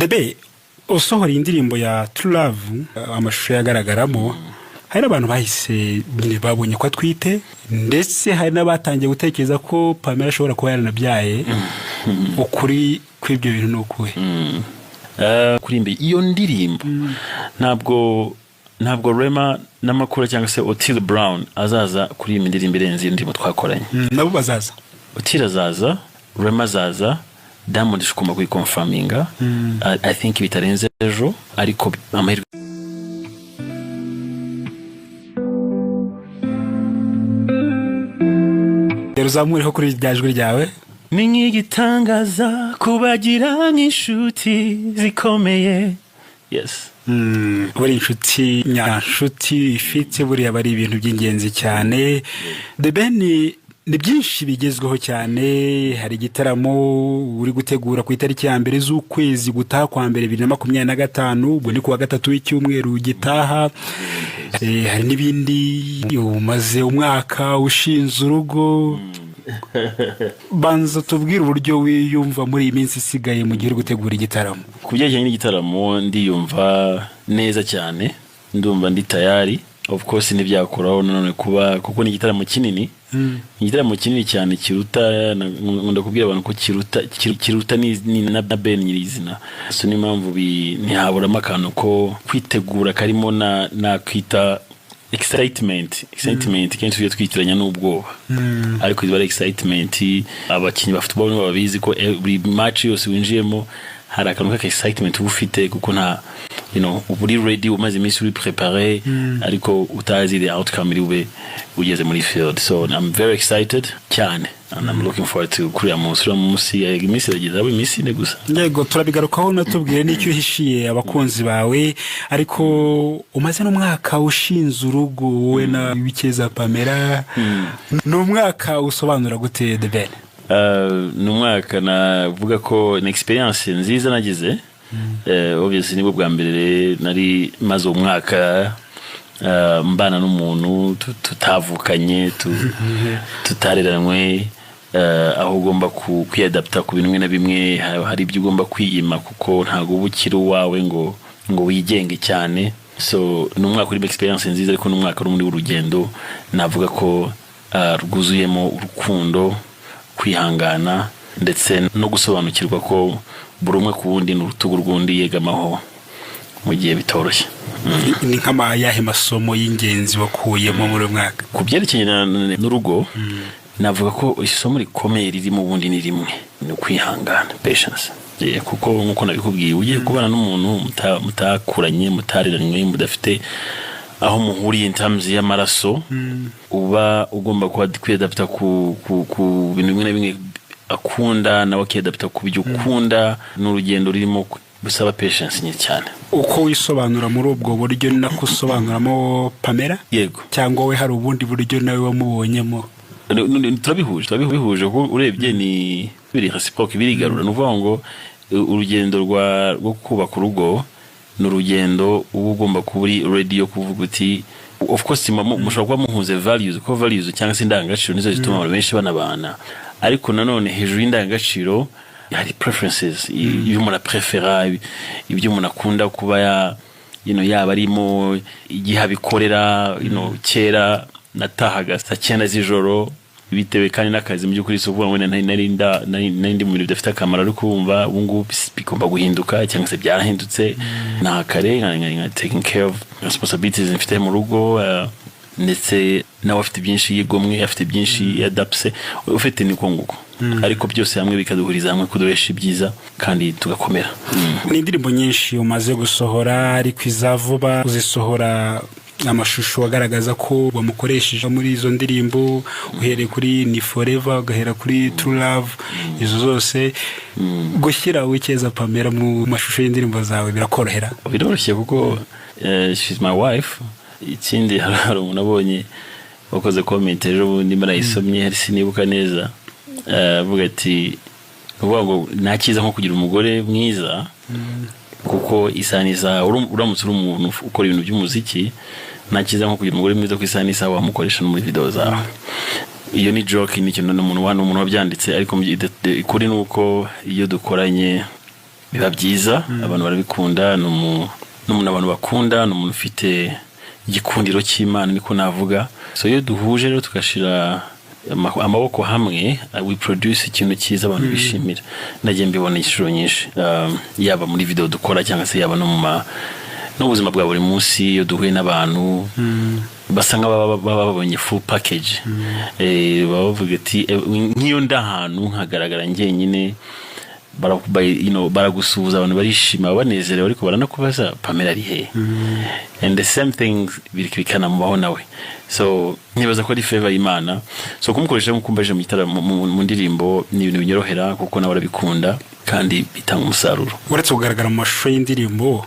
Debe usohora indirimbo ya True Love amashusho yagaragaramo hari abantu bahise babonye ko atwite ndetse hari n'abatangiye gutekereza ko Pamela ashobora kuba yaranabyaye ukuri kw'ibyo bintu nukuhe kuri mbi iyo ndirimbo ntabwo Rema n'amakuru cyangwa se Otile Brown azaza kuri iyi ndirimbo irenze indirimbo twakoranye nabo bazaza Otile azaza Rema azaza Diamond shukuma kuyikonfaminga I think bitarenze ejo ariko amahirwe uzamuriho kuri ryajwi ryawe ni nk'igitangaza kubagira nk'inshuti zikomeye. Yes. Buri inshuti nyanshuti ifite buriya bari ibintu by'ingenzi cyane. The Ben ni byinshi bigezweho cyane. Hari igitaramo uri gutegura ku itariki ya mbere z'ukwezi gutaha kwa mbere 2025 ubwo ni kuwa gatatu w'icyumweru gitaha. Hari n'ibindi umaze umwaka ushinze urugo. Banza tubwire uburyo wiyumva muri iyi minsi isigaye mu gihe gutegura igitaramo. Kubyerekeye n'igitaramo ndiyumva neza cyane, ndumva ndi tayari. Of course nibyakoraho none kuba kuko ni igitaramo kinini. Igitaramo kinini cyane kiruta ndakubwira abantu ko kiruta ni na Ben nyirizina. So ni mpamvu ntihabura amakano ko kwitegura karimo na kwita excitement kenshi tujye twitiranya n'ubwoba ariko izaba excitement. Abakinnyi ba football babizi ko every match yose winjiyemo hari akantu ka excitement ufite kuko nta uri ready umaze iminsi uri préparé ariko utazi the outcome iri ugeze muri field. So I'm very excited cyane and I'm looking forward to kuriya munsi iminsi yagize iminsi ne gusa. Yego turabigarukaho natubwire n'icyo hishiye abakunzi bawe ariko umaze n'umwaka ushinze urugo wowe na Bikeza Pamela n'umwaka usobanura gute The Ben? N'umwaka navuga ko ni experience nziza nagize. Obviously nibwo bwa mbere nari maze umwaka mbana n'umuntu tutavukanye tutareranwe aho ugomba kwiadapta ku bintu na bimwe. Hari ibyo ugomba kwiyima kuko ntago ubukira wawe ngo wigenge cyane. So n'umwaka uri experience nziza ariko n'umwaka uri muri urugendo navuga ko rwuzuyemo urukundo, kwihangana ndetse no gusobanukirwa ko buri umwe ku wundi n'urutugu rw'undi yegamaho mu gihe bitoroshye. Ni nkama yahe masomo y'ingenzi wakuyemo muri mwaka ku byerekeye n'urugo? Navuga ko isomo rikomeye riri mu bundi ni rimwe, ni kwihangana, patience. Kuko nkuko nabikubwiye ugiye kubana n'umuntu mutakuranye, mutariranywe, mudafite aho muhuriye in terms y'amaraso, uba ugomba kwiadapta ku bintu bimwe na bimwe akunda nawe akiadapta ku byo ukunda. N'urugendo rurimo busaba patience nyinshi cyane. Uko wisobanura muri ubwo buryo nakusobanuramo Pamela? Yego. Cyangwa we hari ubundi buryo nawe wamubonyemo? Turabihuje ko urebye ni biri reciproque, birigarura. Nuvuga ngo urugendo rwo kubaka urugo n'urugendo uba ugomba kuburi radio kuvuga uti of course mushobora kuba muhuze values cyangwa se indangagaciro nizo zituma abantu benshi banabana, ariko nanone hejuru y'indangagaciro hari preferences, ibyo umuntu prefera, ibyo umuntu akunda kuba yaba arimo igihe abikorera. Kera natahaga saa 9 z'ijoro bitewe kandi n'akazi mu by'ukuri so kuvuga ngo nari mu bintu bidafite akamaro, ariko wumva ubu ngubu bigomba guhinduka cyangwa se byarahindutse. Nta kare nka taking care of responsibilities mfite mu rugo, ndetse nawe afite byinshi yigomwe, afite byinshi yadapse, ufite niko nguko. Ariko byose hamwe bikaduhuriza hamwe kuduhesha ibyiza kandi tugakomera. Ni indirimbo nyinshi umaze gusohora ariko izavuba uzisohora amashusho agaragaza ko bamukoresheje muri izo ndirimbo, uhereye kuri Ni Forever ugahera kuri True Love. Izo zose gushyira Bikeza Pamela mu mashusho y'indirimbo zawe birakorohera? Biroroshye kuko she's my wife. Ikindi hari umuntu abonye wakoze comment ejo bundi marayisomye hari sinibuka neza, avuga ati uvuga ngo nakiza nko kugira umugore mwiza kuko isaniza uramutse uri umuntu ukora ibintu by'umuziki, nakiza nko kugira umugore mwiza ku isaniza wamukoresha no muri video zawe. Iyo ni joke, ni kintu n'umuntu wabyanditse, ariko kuri nuko iyo dukoranye biba byiza abantu barabikunda n'umuntu abantu bakunda n'umuntu ufite igikundiro cy'Imana niko navuga. So iyo duhuje rero tugashira amaboko hamwe we produce ikintu cyiza abantu bishimira. Nagiye mbibona inshuro nyinshi yaba muri video dukora cyangwa se yaba no buzima bwa buri munsi iyo duhuye n'abantu basanga babonye full package bavuga ati nk'iyo ndahantu nkagaragara njyenyine baragusuhuza abantu barishima banezerewe ariko baranakubaza Pamela ari he and the same thing birikana mubaho nawe. So nibaza ko ari favor y'Imana, so kumukoresha mukumbaje mu gitaramo mu ndirimbo ni ibintu binyorohera kuko nawe arabikunda kandi bitanga umusaruro. Uretse kugaragara mu mashusho y'indirimbo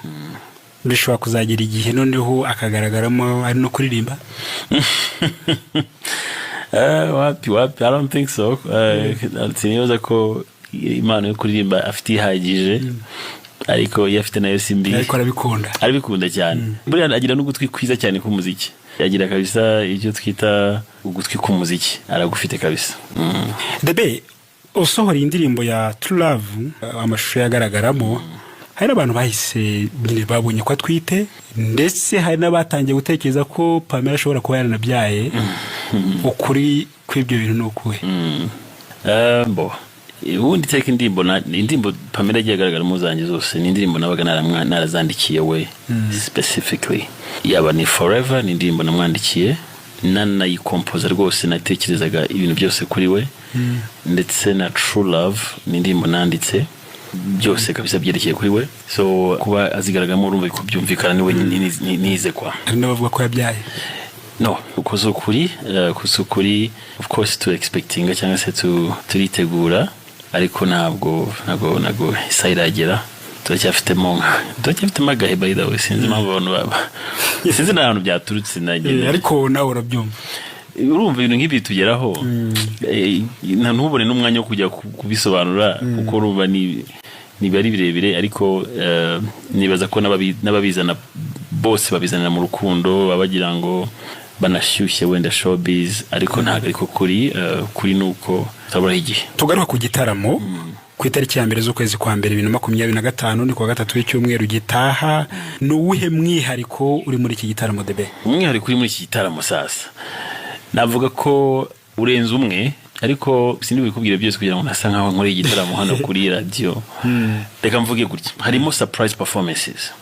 bishobora kuzagira igihe noneho akagaragaramo ari no kuririmba? Wapi I don't think so. Sinibaza ko Imana yo kuririmba afite ihagije ariko yafite nayo simbi ariko arabikunda cyane. Buriya agira n'ugutwi kwiza cyane ku muziki, yagira kabisa icyo twita ugutwi ku muziki aragufite kabisa. Debe usohora indirimbo ya True Love amashusho yagaragaramo hari abantu bahise babonye ko atwite ndetse hari n'abatangiye gutekereza ko Pamela ashobora kuba yaranabyaye. Ukuri kw'ibyo bintu n'ukuhe? Ubundi teka indirimbo Pamela yagiye agaragara mu zanjye zose ni indirimbo nabaga narazandikiye we specifically. Yaba ni Forever ni indirimbo namwandikiye nanayikompoza rwose natekerezaga ibintu byose kuri we, ndetse na True Love ni indirimbo nanditse byose kabisa byerekeye kuri we. So kuba azigaragaramo urumva ko byumvikana niwe nize kwa. Hari n'abavuga ko yabyaye? No, ukoze ukuri of course to expecting cyangwa se turitegura ariko ntabwo isayiragera. turacyafitemo agahe by the way, sinzi impamvu abantu baba sinzi n'ahantu byaturutse nagiye ariko nawe urabyumva. Urumva ibintu nk'ibi tugeraho ntubone n'umwanya wo kujya kubisobanura kuko urumva ni bari birebire ariko nibaza ko n'ababizana bose babizanira mu rukundo babagira ngo banashyushye wenda showbiz ariko ntabwo ariko kuri nuko tabura igihe. Tugaruka ku gitaramo ku itariki ya mbere z'ukwezi kwa mbere 2025 ni ku wa gatatu w'icyumweru gitaha. N'uwuhe mwihariko uri muri iki gitaramo Debe? Umwihariko uri muri iki gitaramo sasa navuga ko urenze umwe ariko sindi bikubwira byose kugira ngo nasa nkaho nkore igitaramo hano kuri radio. Reka mvuge gutya, harimo surprise performances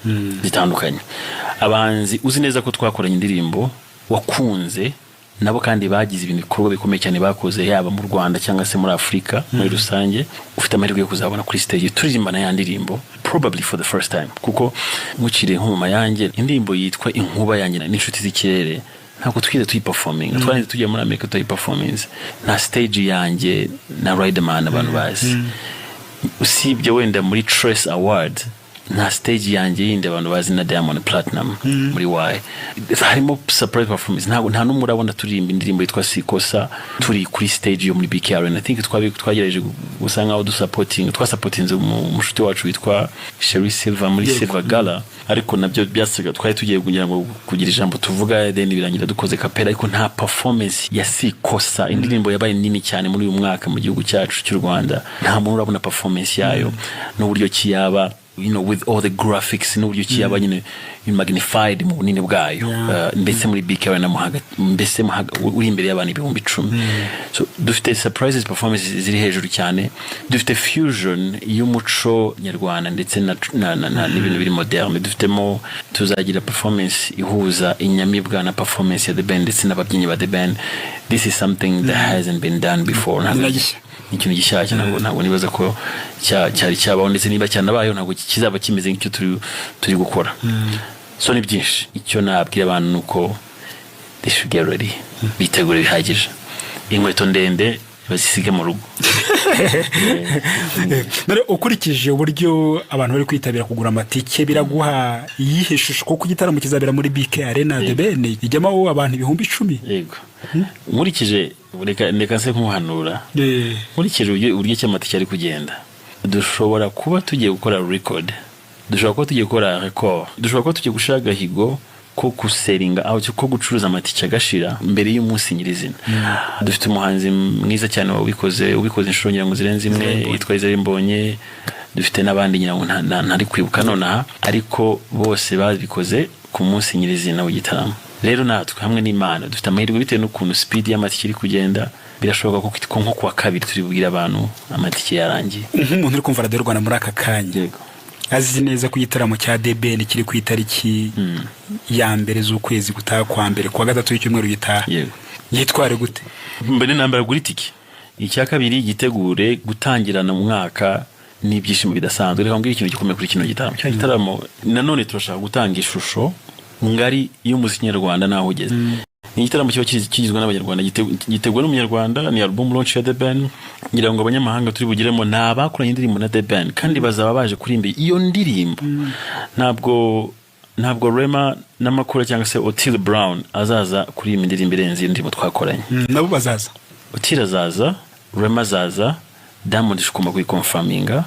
zitandukanye. Abahanzi uzi neza ko twakoranye indirimbo wakunze nabo kandi bagize ibintu bikorwa bikomeye cyane bakoze yaba mu Rwanda cyangwa se muri Afrika muri rusange, ufite amahirwe yo kuzabona kuri stage turirimba na ya ndirimbo probably for the first time kuko mukire nk'uma yanjye indirimbo yitwa Inkuba yanjye n'inshuti z'ikirere ntabwo twize tuyiperforming. Twari tugiye muri Amerika tuyiperformance na stage yanjye na Riderman abantu bazi. Usibye wenda muri Trace Award na stage yanjye yindi abantu bazi na Diamond Platinum muri Y. Harimo surprise performance nta numwe urabona turirimba indirimbo yitwa Sikosa turi kuri stage yo muri BK Arena. I think twagerageje gusanga aho twasupportinze umushuti wacu witwa Sherry Silva muri Silver Gala ariko nabyo byasiga twari tugiye kugira ngo kugira ijambo tuvuga then birangira dukoze kapera ariko nta performance ya Sikosa. Indirimbo yabaye nini cyane muri uyu mwaka mu gihugu cyacu cy'u Rwanda, nta muntu urabona performance yayo n'uburyo kiyaba with all the graphics n'uburyo kiyaba nyine magnified mu bunini bwayo mbese muri BK Arena mbese uri imbere y'abantu 10,000. So dufite surprises performances ziri hejuru cyane, dufite fusion y'umuco nyarwanda ndetse na n'ibintu biri moderne. Dufitemo tuzagira performance ihuza inyamibwa na performance ya The Band ndetse n'ababyinnyi ba The Band. This is something that hasn't been done before. Ikintu gishyashya ntabwo nibaza ko cyari cyabaho ndetse niba cyanabayeho ntabwo kizaba kimeze nk'icyo turi gukora. So ni byinshi icyo nabwira abantu nuko they should get ready, bitegure bihagije, inkweto ndende bazisige mu rugo. Nare ukurikije uburyo abantu bari kwitabira kugura amatike biraguha iyihe shusho kuko igitaramo kizabera muri BK Arena The Band ijyamo abantu 10,000? Yego. Nkurikije reka se kumuhanura nkurikije uburyo cy'amatike ari kugenda dushobora kuba tugiye gukora record, dushobora kuba tugiye gukora record, dushobora kuba tugiye gushaka higo ko kuseringa aho cyo gucuruza amatike agashira mbere y'umunsi nyirizina. Dufite umuhanzi mwiza cyane ubikoze inshuro ngira ngo zirenze imwe yitwa Izere Mbonye, dufite n'abandi nyirango ntari kwibuka nonaha, ariko bose babikoze ku munsi nyirizina w'igitaramo. Rero natwe hamwe n'Imana dufite amahirwe bitewe n'ukuntu speed y'amatike iri kugenda, birashoboka ko nko kuwa kabiri turi bubwira abantu amatike yarangiye. Nk'umuntu uri kumva Radio Rwanda muri aka kanya, azi neza ko igitaramo cya The Ben kiri ku itariki ya mbere z'ukwezi gutaha kwa mbere, kuwa gatatu w'icyumweru gitaha, yitware gute? Mbere nambara gura itike. Icya kabiri, gitegure gutangirana mu mwaka n'ibyishimo bidasanzwe. Reka mbwira ikintu gikomeye kuri kino gitaramo. Cya gitaramo nanone turashaka gutanga ishusho ngari y'umuziki nyarwanda naho ugeze. Ni igitaramo kiba kigizwe n'abanyarwanda, gitegwa n'umunyarwanda, ni album launch ya The Ben. Ngira ngo abanyamahanga turi bugiremo n'abakoranye indirimbo na The Ben, kandi bazaba baje kurimba iyo ndirimbo. Ntabwo Rema n'amakuru cyangwa se Otile Brown azaza kuri iyi ndirimbo irenze indirimbo twakoranye. Nabo bazaza. Otile azaza, Rema azaza, Diamond ishukuma kuyikonfaminga.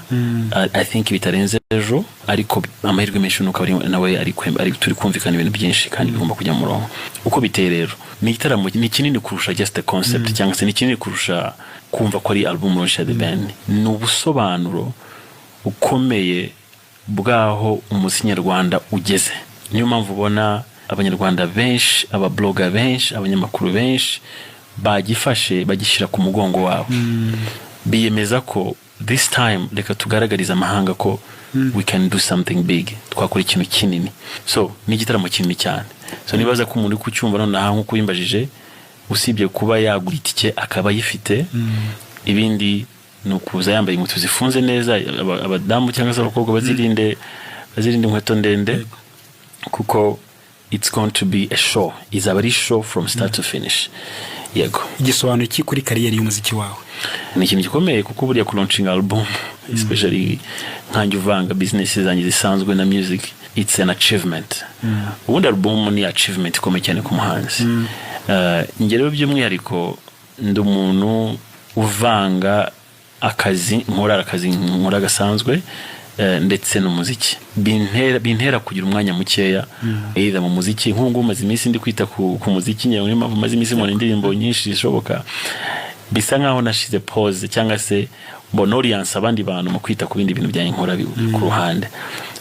I think bitarenze ejo, ariko amahirwe menshi nuko ari nawe ari turi kumvikana ibintu byinshi kandi bigomba kujya mu rongo. Uko biteye rero, ni igitaramo ni kinini kurusha just the concept, cyangwa se ni kinini kurusha kumva ko ari album launch ya The Ben. Ni ubusobanuro ukomeye bwaho umuziki nyarwanda ugeze. Niyo mpamvu ubona abanyarwanda benshi, ababloga benshi, abanyamakuru benshi bagifashe bagishyira ku mugongo wabo. Biyemeza ko this time reka tugaragariza amahanga ko we can do something big, twakora ikintu kinini. So ni igitaramo kinini cyane. So nibaza ko umuntu kucyumva nonaha nkuko yimbajije, usibye kuba yagura itike akaba yifite, ibindi nukuza yambaye inkweto zifunze neza, abadamu cyangwa se abakobwa bazirinde inkweto ndende, kuko it's going to be a show. Izaba ari show from start to finish. Yego. Igisobanuro ki kuri kariyeri y'umuziki wawe? Ni ikintu gikomeye, kuko buriya ku launching album, especially nkanjye uvanga business zanjye zisanzwe na music, it's an achievement. Ubundi album ni achievement ikomeye cyane ku muhanzi. Njye rero by'umwihariko ndi umuntu uvanga akazi nkora gasanzwe ndetse n'umuziki. Bintera kugira umwanya mukeya either mu muziki. Nk'ubu maze iminsi ndi kwita ku muziki, nyawe maze iminsi mu indirimbo nyinshi zishoboka, bisa nkaho nashize pause cyangwa se mbona audience abandi bantu mu kwita ku bindi bintu bya inkora ku ruhande,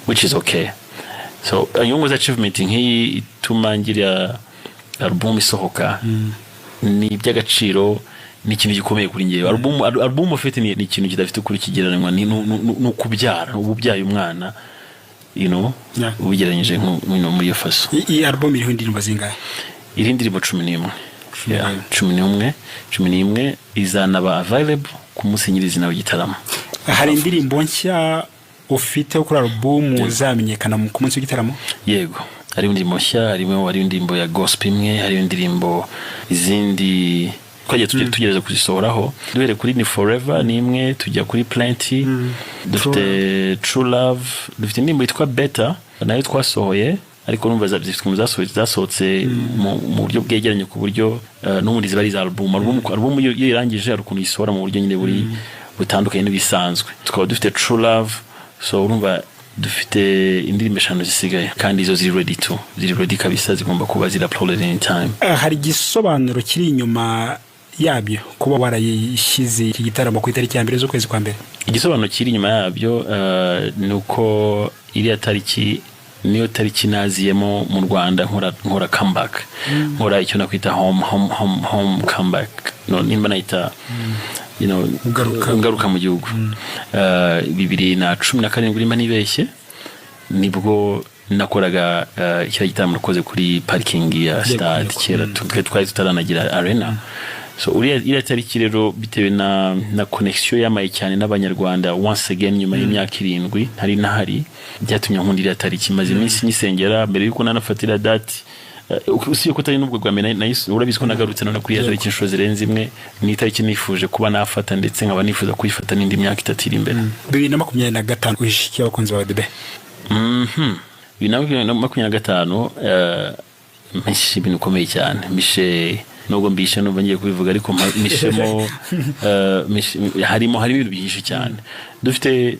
which is okay. So yongoza achievement nk'iyi ituma ngira album isohoka, ni iby'agaciro, ni ikintu gikomeye kuri ngewe. Album ufite ni ikintu kidafite kuri kigereranwa no kubyara, ububyaye umwana, ubigeranyije muri iyo faso. Iyi album iriho indirimbo zingahe? Iri indirimbo 11. 11 izanaba available ku munsi nyirizina w'igitaramo. Hari indirimbo nshya ufite kuri album zamenyekana ku munsi w'igitaramo? Yego, hari indirimbo nshya, hari indirimbo ya gospel imwe, hari indirimbo izindi twagiye tugereza kuzisohoraho. Duhere kuri Ni Forever ni imwe, tujya kuri Plenty, dufite True Love, dufite indirimbo yitwa Better nayo twasohoye, ariko numva zasohotse mu buryo bwegeranye, ku buryo n'ubundi ziba ari za album iyo irangije hari ukuntu isohora mu buryo nyine butandukanye n'ibisanzwe. Tukaba dufite True Love, so urumva dufite indirimbo 5 zisigaye, kandi izo ziri ready kabisa, zigomba kuba zira uploaded anytime. Hari igisobanuro kiri inyuma yabyo kuba warayishyize iki gitaramo ku itariki ya mbere z'ukwezi kwa mbere? Igisobanuro kiri inyuma yabyo nuko iriya tariki niyo tariki naziyemo mu Rwanda nkora comeback, nkora icyo nakwita home comeback, nimba nayita ngaruka mu gihugu. 2017 nimba nibeshye nibwo nakoraga kira gitaramo nakoze kuri parking ya stade, kera twari tutaranagira arena. So uriya tariki rero bitewe na connection yamaye cyane n'abanyarwanda once again nyuma y'imyaka 7 hari nahari, byatumye nkundira tariki. Maze iminsi nyisengera mbere yuko nanafatira date, usiye ko tari nubwo gwame urabizi ko nagarutse none kuri ya tariki inshuro zirenze imwe. Ni tariki nifuje kuba nafata, ndetse nkaba nifuza kuyifata n'indi myaka 3 iri imbere. 2025 uhishikiye abakunzi ba The Ben? 2025 mishe ibintu komeye cyane, mishe nubwo mbishe numva ngiye kubivuga, ariko mishemo harimo ibintu byinshi cyane. Dufite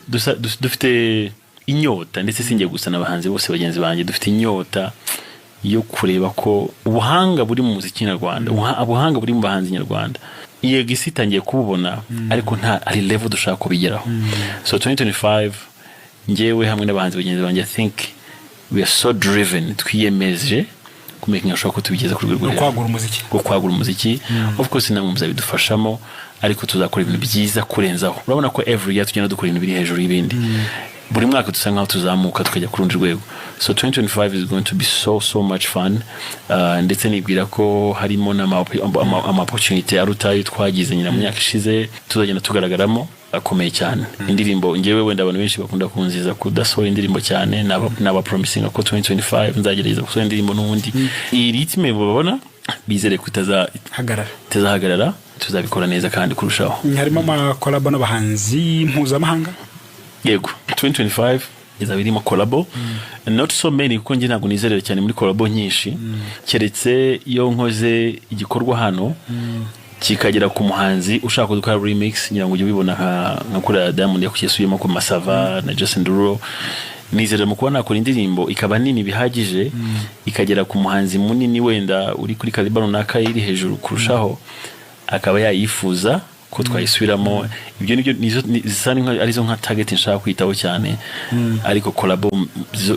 inyota, ndetse singiye gusa n'abahanzi bose bagenzi banjye, dufite inyota yo kureba ko ubuhanga buri mu muziki nyarwanda, ubuhanga buri mu bahanzi nyarwanda yego isi itangiye kububona ariko nta ari level dushaka kubigeraho. So 2025 njyewe hamwe n'abahanzi bagenzi banjye I think we are so driven, twiyemeje kumenya ashobora kutubigeza ku rwego rwo kwagura umuziki. Of course namwe muzabidufashamo ariko tuzakora ibintu byiza kurenzaho. Urabona ko every year tugenda dukora ibintu biri hejuru y'ibindi, buri mwaka dusa nkaho tuzamuka tukajya ku rundi rwego. So 2025 is going to be so much fun, ndetse nibwira ko harimo n'ama opportunity arutayo twagize nyina mu myaka ishize tuzagenda tugaragaramo akomeye cyane. Indirimbo ngewe wenda abantu benshi bakunda kunziza kudasohora indirimbo cyane, naba promising ko 2025 nzagerageza gusohora indirimbo n'ubundi iyi ritme babona bizere kutazahagarara, tuzabikora neza kandi kurushaho. Harimo ama collab n'abahanzi mpuzamahanga. Yego 2025 izaba irimo collabo, not so many kuko nge ntabwo nizerera cyane muri collabo nyinshi, keretse iyo nkoze igikorwa hano kikagera ku muhanzi ushaka kudukora remix, ngira ngo ujye ubibona nka kuri Diamond yakuyesuyemo ku Masava na Justin Duro. Nizerera mu kuba nakora indirimbo ikaba nini bihagije, ikagera ku muhanzi munini wenda uri kuri caliber runaka iri hejuru kurushaho, akaba yayifuza ko twayisubiramo. Ibyo nibyo zisana arizo nka target nshaka kwitaho cyane, ariko collabo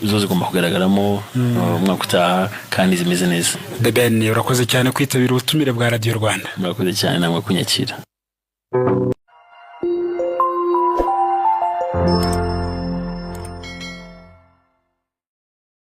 zo zigomba kugaragaramo umwaka utaha kandi zimeze neza. The Ben, urakoze cyane kwitabira ubutumire bwa Radio Rwanda. Murakoze cyane namwe kunyakira.